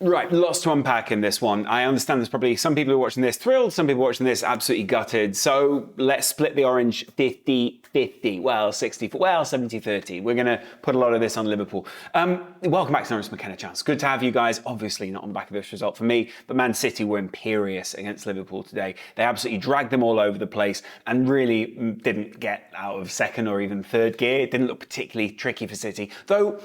Right, lots to unpack in this one. I understand there's probably some people who are watching this thrilled, some people watching this absolutely gutted. So let's split the orange 50-50. Well, 70-30. We're going to put a lot of this on Liverpool. Welcome back to Laurence McKenna Chance. Good to have you guys. Obviously not on the back of this result for me, but Man City were imperious against Liverpool today. They absolutely dragged them all over the place and really didn't get out of second or even third gear. It didn't look particularly tricky for City, though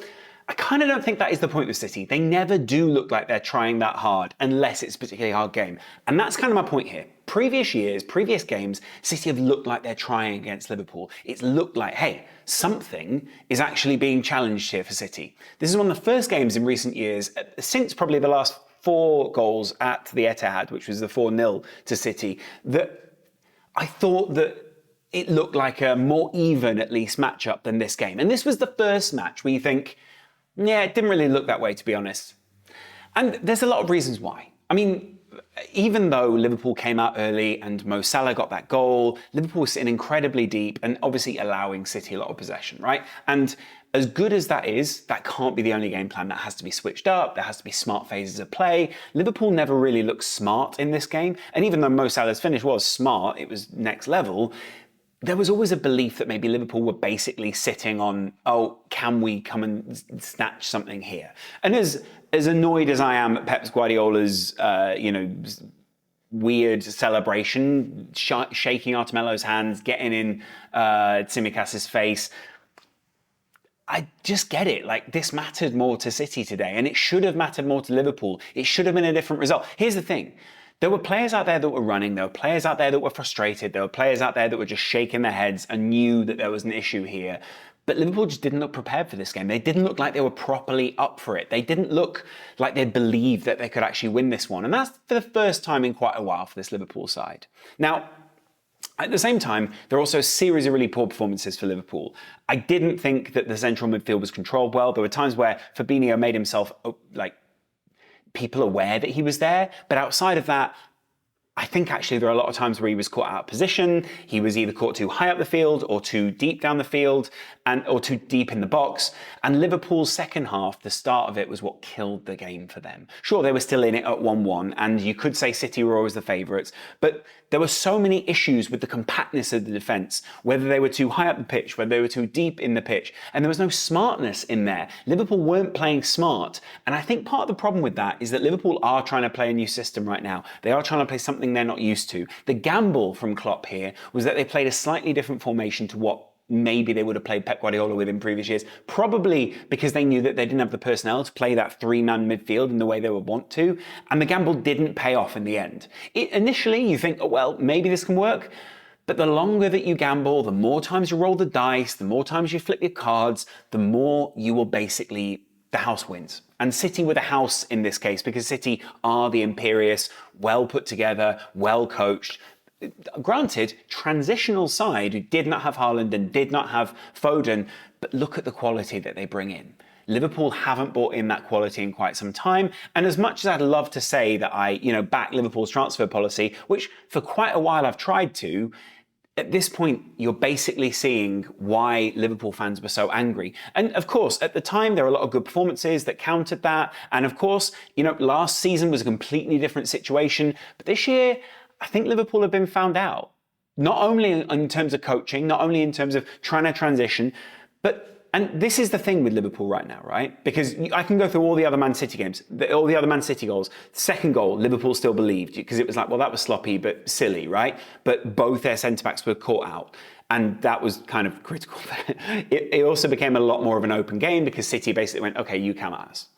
I kind of don't think that is the point with City. They never do look like they're trying that hard unless it's a particularly hard game. And that's kind of my point here. Previous years, previous games, City have looked like they're trying against Liverpool. It's looked like, hey, something is actually being challenged here for City. This is one of the first games in recent years, since probably the last 4 goals at the Etihad, which was the 4-0 to City, that I thought that it looked like a more even, at least, matchup than this game. And this was the first match where you think, yeah, it didn't really look that way, to be honest. And there's a lot of reasons why. I mean, even though Liverpool came out early and Mo Salah got that goal, Liverpool was sitting incredibly deep and obviously allowing City a lot of possession, right? And as good as that is, that can't be the only game plan. That has to be switched up. There has to be smart phases of play. Liverpool never really looked smart in this game. And even though Mo Salah's finish was smart, it was next level, there was always a belief that maybe Liverpool were basically sitting on, oh, can we come and snatch something here? And as annoyed as I am at Pep Guardiola's, weird celebration, shaking Artemello's hands, getting in Tsimikas' face, I just get it. Like, this mattered more to City today, and it should have mattered more to Liverpool. It should have been a different result. Here's the thing. There were players out there that were running, there were players out there that were frustrated, there were players out there that were just shaking their heads and knew that there was an issue here. But Liverpool just didn't look prepared for this game. They didn't look like they were properly up for it. They didn't look like they believed that they could actually win this one. And that's for the first time in quite a while for this Liverpool side. Now, at the same time, there are also a series of really poor performances for Liverpool. I didn't think that the central midfield was controlled well. There were times where Fabinho made himself people aware that he was there. But outside of that, I think actually there are a lot of times where he was caught out of position. He was either caught too high up the field or too deep down the field or too deep in the box. And Liverpool's second half, the start of it, was what killed the game for them. Sure, they were still in it at 1-1, and you could say City were always the favourites, but there were so many issues with the compactness of the defence, whether they were too high up the pitch, whether they were too deep in the pitch, and there was no smartness in there. Liverpool weren't playing smart, and I think part of the problem with that is that Liverpool are trying to play a new system right now. They are trying to play something they're not used to. The gamble from Klopp here was that they played a slightly different formation to what maybe they would have played Pep Guardiola with in previous years, probably because they knew that they didn't have the personnel to play that 3-man midfield in the way they would want to, and the gamble didn't pay off in the end. Initially, you think, oh, well, maybe this can work, but the longer that you gamble, the more times you roll the dice, the more times you flip your cards, the more you will basically, the house wins. And City were the house in this case, because City are the imperious, well put together, well coached, granted, transitional side who did not have Haaland and did not have Foden, but look at the quality that they bring in. Liverpool haven't brought in that quality in quite some time, and as much as I'd love to say that I, back Liverpool's transfer policy, which for quite a while I've tried to, at this point, you're basically seeing why Liverpool fans were so angry. And of course, at the time, there were a lot of good performances that countered that. And of course, last season was a completely different situation, but this year, I think Liverpool have been found out, not only in terms of coaching, not only in terms of trying to transition, and this is the thing with Liverpool right now, right? Because I can go through all the other Man City games, all the other Man City goals. Second goal, Liverpool still believed, because it was like, well, that was sloppy, but silly, right? But both their centre-backs were caught out. And that was kind of critical. It also became a lot more of an open game because City basically went, okay, you come at us.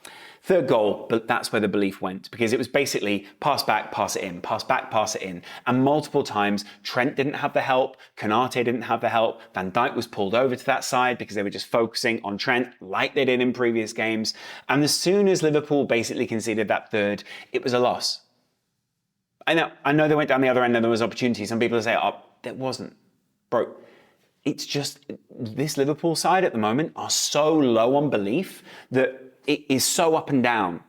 Third goal, but that's where the belief went, because it was basically pass back, pass it in, pass back, pass it in. And multiple times, Trent didn't have the help, Konate didn't have the help, Van Dijk was pulled over to that side because they were just focusing on Trent like they did in previous games. And as soon as Liverpool basically conceded that third, it was a loss. I know they went down the other end and there was opportunity. Some people say, oh, there wasn't. Bro, it's just, this Liverpool side at the moment are so low on belief that it is so up and down.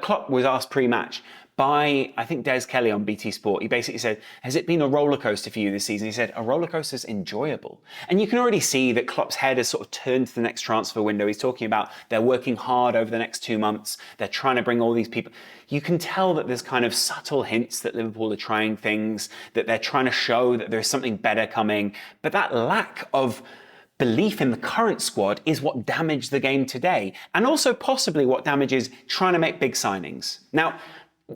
Klopp was asked pre-match, by, I think, Des Kelly on BT Sport. He basically said, has it been a roller coaster for you this season? He said, a roller coaster is enjoyable. And you can already see that Klopp's head has sort of turned to the next transfer window. He's talking about they're working hard over the next 2 months. They're trying to bring all these people. You can tell that there's kind of subtle hints that Liverpool are trying things, that they're trying to show that there's something better coming. But that lack of belief in the current squad is what damaged the game today, and also possibly what damages trying to make big signings. Now,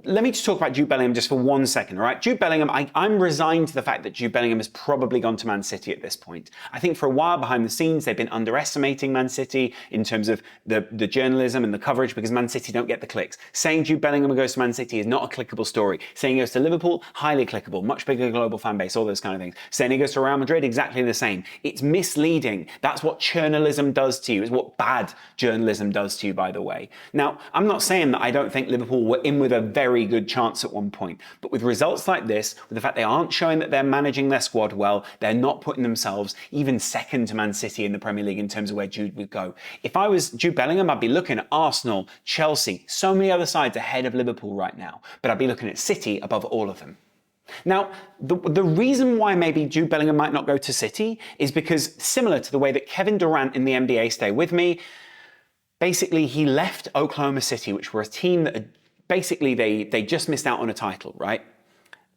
let me just talk about Jude Bellingham just for 1 second, all right? Jude Bellingham, I'm resigned to the fact that Jude Bellingham has probably gone to Man City at this point. I think for a while behind the scenes, they've been underestimating Man City in terms of the journalism and the coverage because Man City don't get the clicks. Saying Jude Bellingham goes to Man City is not a clickable story. Saying he goes to Liverpool, highly clickable, much bigger global fan base, all those kind of things. Saying he goes to Real Madrid, exactly the same. It's misleading. That's what journalism does to you. It's what bad journalism does to you, by the way. Now, I'm not saying that I don't think Liverpool were in with a very good chance at one point. But with results like this, with the fact they aren't showing that they're managing their squad well, they're not putting themselves even second to Man City in the Premier League in terms of where Jude would go. If I was Jude Bellingham, I'd be looking at Arsenal, Chelsea, so many other sides ahead of Liverpool right now. But I'd be looking at City above all of them. Now, the reason why maybe Jude Bellingham might not go to City is because, similar to the way that Kevin Durant in the NBA, stay with me, basically he left Oklahoma City, which were a team that basically they just missed out on a title, right?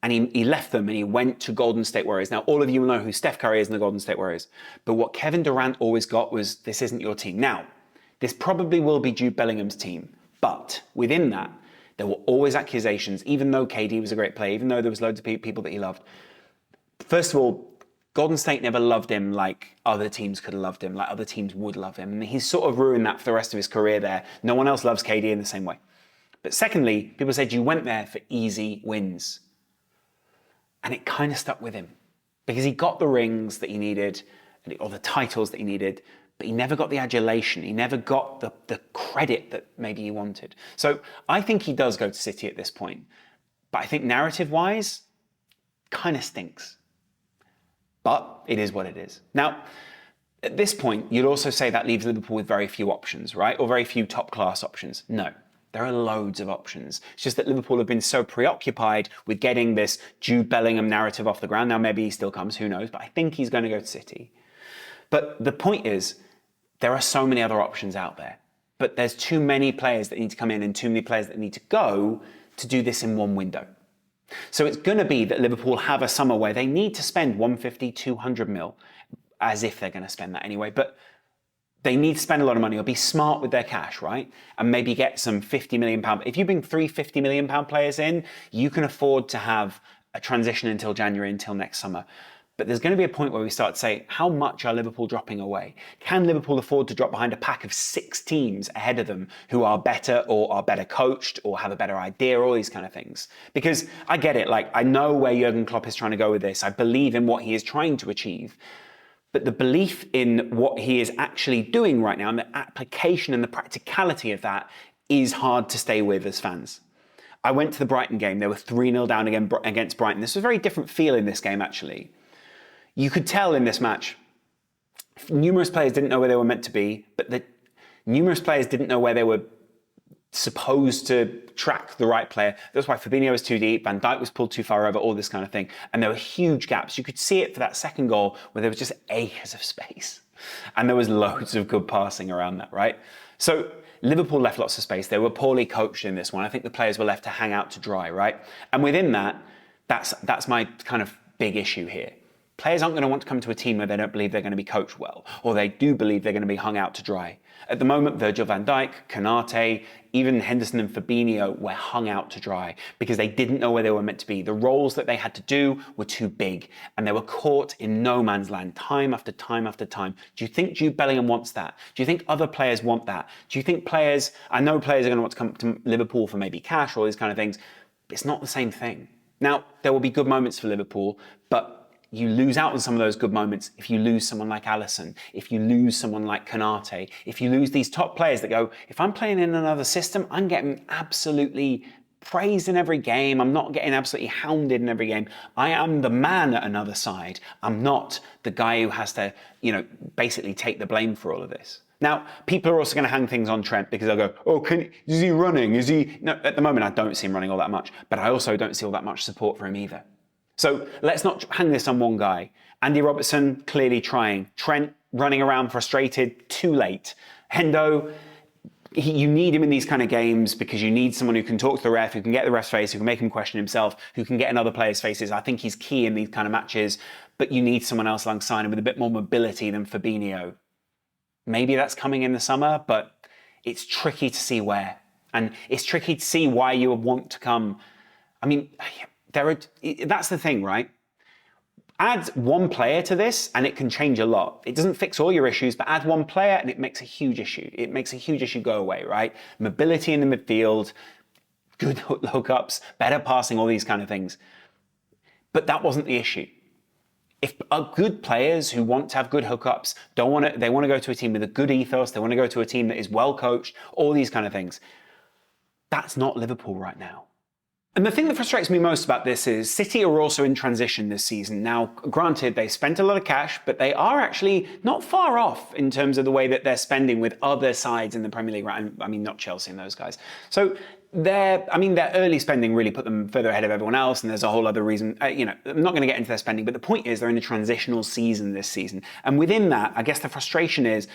And he left them and he went to Golden State Warriors. Now, all of you will know who Steph Curry is in the Golden State Warriors. But what Kevin Durant always got was, this isn't your team. Now, this probably will be Jude Bellingham's team. But within that, there were always accusations, even though KD was a great player, even though there was loads of people that he loved. First of all, Golden State never loved him like other teams could have loved him, like other teams would love him. And he's sort of ruined that for the rest of his career there. No one else loves KD in the same way. But secondly, people said you went there for easy wins. And it kind of stuck with him because he got the rings that he needed or the titles that he needed, but he never got the adulation. He never got the credit that maybe he wanted. So I think he does go to City at this point. But I think narrative-wise, kind of stinks. But it is what it is. Now, at this point, you'd also say that leaves Liverpool with very few options, right? Or very few top-class options. No. There are loads of options. It's just that Liverpool have been so preoccupied with getting this Jude Bellingham narrative off the ground. Now, maybe he still comes, who knows? But I think he's going to go to City. But the point is, there are so many other options out there. But there's too many players that need to come in and too many players that need to go to do this in one window. So it's going to be that Liverpool have a summer where they need to spend 150, 200 mil, as if they're going to spend that anyway. But they need to spend a lot of money or be smart with their cash, right? And maybe get some £50 million. If you bring three £50 million players in, you can afford to have a transition until January, until next summer. But there's going to be a point where we start to say, how much are Liverpool dropping away? Can Liverpool afford to drop behind a pack of 6 teams ahead of them who are better or are better coached or have a better idea, all these kind of things? Because I get it, like I know where Jurgen Klopp is trying to go with this. I believe in what he is trying to achieve. But the belief in what he is actually doing right now and the application and the practicality of that is hard to stay with as fans. I went to the Brighton game. They were 3-0 down against Brighton. This was a very different feel in this game, actually. You could tell in this match, numerous players didn't know where they were meant to be, but numerous players didn't know where they were supposed to track the right player. That's why Fabinho was too deep, Van Dijk was pulled too far over, all this kind of thing. And there were huge gaps. You could see it for that second goal where there was just acres of space. And there was loads of good passing around that, right? So Liverpool left lots of space. They were poorly coached in this one. I think the players were left to hang out to dry, right? And within that, that's my kind of big issue here. Players aren't going to want to come to a team where they don't believe they're going to be coached well, or they do believe they're going to be hung out to dry. At the moment, Virgil van Dijk, Konate, even Henderson and Fabinho were hung out to dry because they didn't know where they were meant to be. The roles that they had to do were too big, and they were caught in no man's land time after time after time. Do you think Jude Bellingham wants that? Do you think other players want that? Do you think players, I know players are going to want to come to Liverpool for maybe cash or all these kind of things, but it's not the same thing. Now, there will be good moments for Liverpool, but you lose out on some of those good moments if you lose someone like Alisson, if you lose someone like Konate, if you lose these top players that go, if I'm playing in another system, I'm getting absolutely praised in every game. I'm not getting absolutely hounded in every game. I am the man at another side. I'm not the guy who has to, basically take the blame for all of this. Now, people are also going to hang things on Trent because they'll go, oh, is he running? Is he? No, at the moment, I don't see him running all that much, but I also don't see all that much support for him either. So let's not hang this on one guy. Andy Robertson clearly trying. Trent running around frustrated, too late. Hendo, you need him in these kind of games because you need someone who can talk to the ref, who can get the ref's face, who can make him question himself, who can get in other players' faces. I think he's key in these kind of matches, but you need someone else alongside him with a bit more mobility than Fabinho. Maybe that's coming in the summer, but it's tricky to see where. And it's tricky to see why you would want to come. I mean, that's the thing, right? Add one player to this and it can change a lot. It doesn't fix all your issues, but add one player and it makes a huge issue. It makes a huge issue go away, right? Mobility in the midfield, good hookups, better passing, all these kind of things. But that wasn't the issue. If good players who want to have good hookups, they want to go to a team with a good ethos, they want to go to a team that is well coached, all these kind of things. That's not Liverpool right now. And the thing that frustrates me most about this is City are also in transition this season. Now, granted, they spent a lot of cash, but they are actually not far off in terms of the way that they're spending with other sides in the Premier League. I mean, not Chelsea and those guys. So their early spending really put them further ahead of everyone else, and there's a whole other reason. I'm not going to get into their spending, but the point is they're in a transitional season this season. And within that, I guess the frustration is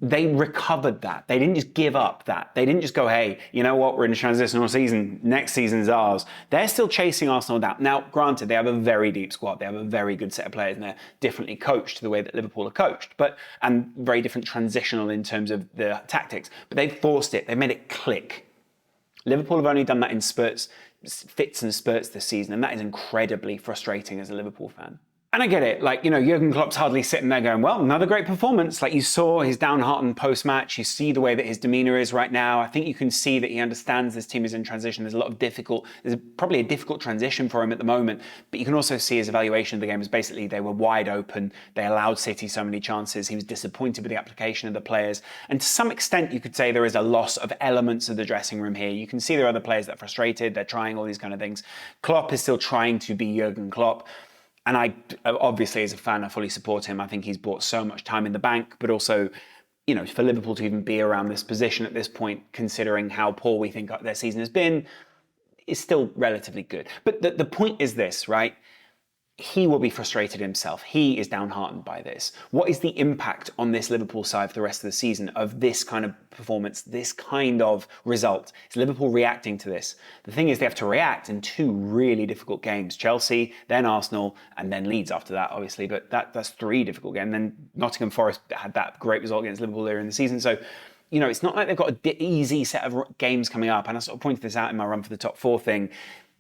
they recovered that. They didn't just give up that. They didn't just go, hey, you know what, we're in a transitional season, next season's ours. They're still chasing Arsenal down. Now, granted, they have a very deep squad. They have a very good set of players, and they're differently coached to the way that Liverpool are coached, and very different transitional in terms of the tactics. But they've forced it. They've made it click. Liverpool have only done that in fits and spurts this season, and that is incredibly frustrating as a Liverpool fan. And I get it, Jurgen Klopp's hardly sitting there going, well, another great performance. You saw his downhearted post-match, you see the way that his demeanour is right now. I think you can see that he understands this team is in transition. There's probably a difficult transition for him at the moment, but you can also see his evaluation of the game as basically they were wide open. They allowed City so many chances. He was disappointed with the application of the players. And to some extent, you could say there is a loss of elements of the dressing room here. You can see there are other players that are frustrated. They're trying all these kind of things. Klopp is still trying to be Jurgen Klopp. And I, obviously, as a fan, I fully support him. I think he's brought so much time in the bank, but also, for Liverpool to even be around this position at this point, considering how poor we think their season has been, is still relatively good. But the point is this, right? He will be frustrated himself. He is downhearted by this. What is the impact on this Liverpool side for the rest of the season of this kind of performance, this kind of result? Is Liverpool reacting to this? The thing is they have to react in two really difficult games. Chelsea, then Arsenal, and then Leeds after that, obviously. But that's three difficult games. And then Nottingham Forest had that great result against Liverpool earlier in the season. So, it's not like they've got an easy set of games coming up. And I sort of pointed this out in my run for the top four thing.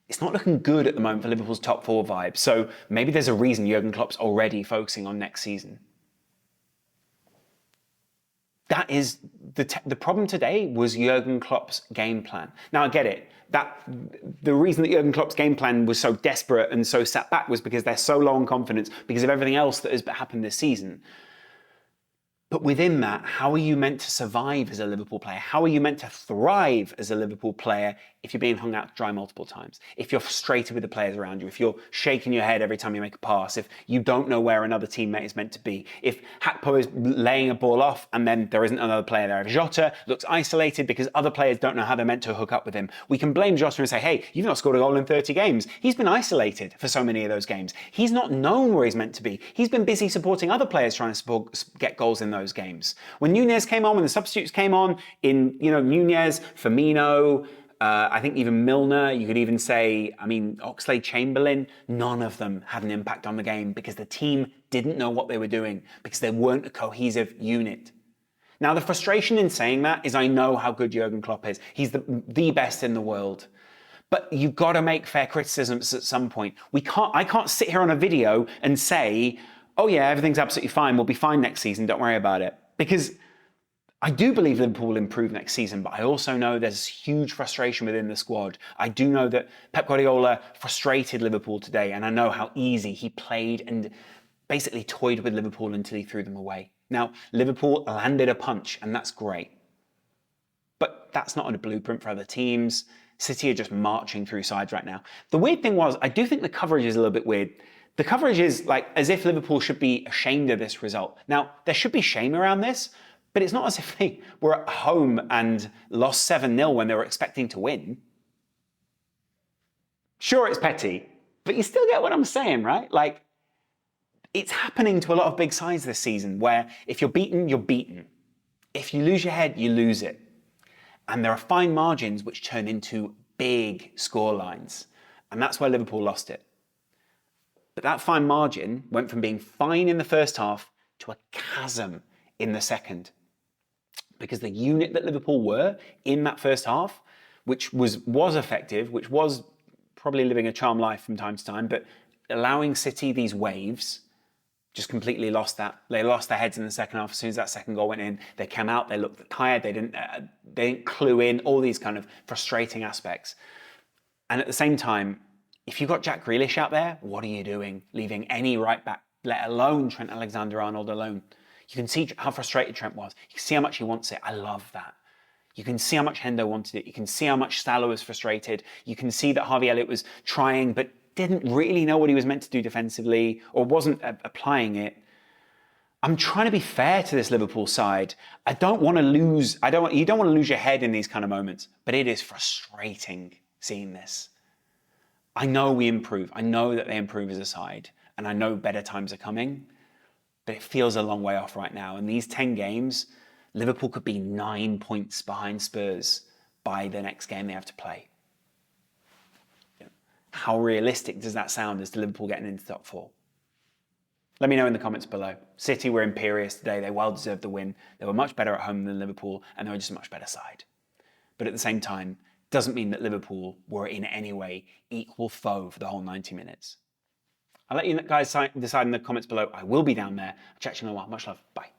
It's not looking good at the moment for Liverpool's top four vibe. So maybe there's a reason Jurgen Klopp's already focusing on next season. That is the problem today was Jurgen Klopp's game plan. Now I get it. The reason that Jurgen Klopp's game plan was so desperate and so sat back was because they're so low on confidence because of everything else that has happened this season. But within that, how are you meant to survive as a Liverpool player? How are you meant to thrive as a Liverpool player if you're being hung out to dry multiple times? If you're frustrated with the players around you, if you're shaking your head every time you make a pass, if you don't know where another teammate is meant to be, if Hakpo is laying a ball off and then there isn't another player there, if Jota looks isolated because other players don't know how they're meant to hook up with him, we can blame Jota and say, hey, you've not scored a goal in 30 games. He's been isolated for so many of those games. He's not known where he's meant to be. He's been busy supporting other players trying to get goals in those games. When Nunez came on, when the substitutes came on, Nunez, Firmino, I think even Milner, you could even say, Oxlade-Chamberlain, none of them had an impact on the game because the team didn't know what they were doing, because they weren't a cohesive unit. Now, the frustration in saying that is I know how good Jurgen Klopp is. He's the best in the world. But you've got to make fair criticisms at some point. I can't sit here on a video and say, oh yeah, everything's absolutely fine. We'll be fine next season. Don't worry about it. Because I do believe Liverpool will improve next season, but I also know there's huge frustration within the squad. I do know that Pep Guardiola frustrated Liverpool today, and I know how easy he played and basically toyed with Liverpool until he threw them away. Now, Liverpool landed a punch, and that's great. But that's not a blueprint for other teams. City are just marching through sides right now. The weird thing was, I do think the coverage is a little bit weird. The coverage is like as if Liverpool should be ashamed of this result. Now, there should be shame around this, but it's not as if they were at home and lost 7-0 when they were expecting to win. Sure, it's petty, but you still get what I'm saying, right? Like, it's happening to a lot of big sides this season where if you're beaten, you're beaten. If you lose your head, you lose it. And there are fine margins which turn into big score lines. And that's where Liverpool lost it. But that fine margin went from being fine in the first half to a chasm in the second. Because the unit that Liverpool were in that first half, which was effective, which was probably living a charmed life from time to time, but allowing City these waves, just completely lost that. They lost their heads in the second half. As soon as that second goal went in, they came out, they looked tired, they didn't clue in, all these kind of frustrating aspects. And at the same time, if you've got Jack Grealish out there, what are you doing? Leaving any right back, let alone Trent Alexander-Arnold alone. You can see how frustrated Trent was. You can see how much he wants it. I love that. You can see how much Hendo wanted it. You can see how much Salah was frustrated. You can see that Harvey Elliott was trying, but didn't really know what he was meant to do defensively or wasn't applying it. I'm trying to be fair to this Liverpool side. You don't want to lose your head in these kind of moments, but it is frustrating seeing this. I know we improve. I know that they improve as a side, and I know better times are coming, but it feels a long way off right now. In these 10 games, Liverpool could be 9 points behind Spurs by the next game they have to play. How realistic does that sound as to Liverpool getting into the top 4? Let me know in the comments below. City were imperious today. They well deserved the win. They were much better at home than Liverpool, and they were just a much better side. But at the same time, doesn't mean that Liverpool were in any way equal foe for the whole 90 minutes. I'll let you guys decide in the comments below. I will be down there. I'll chat to you in a while. Much love. Bye.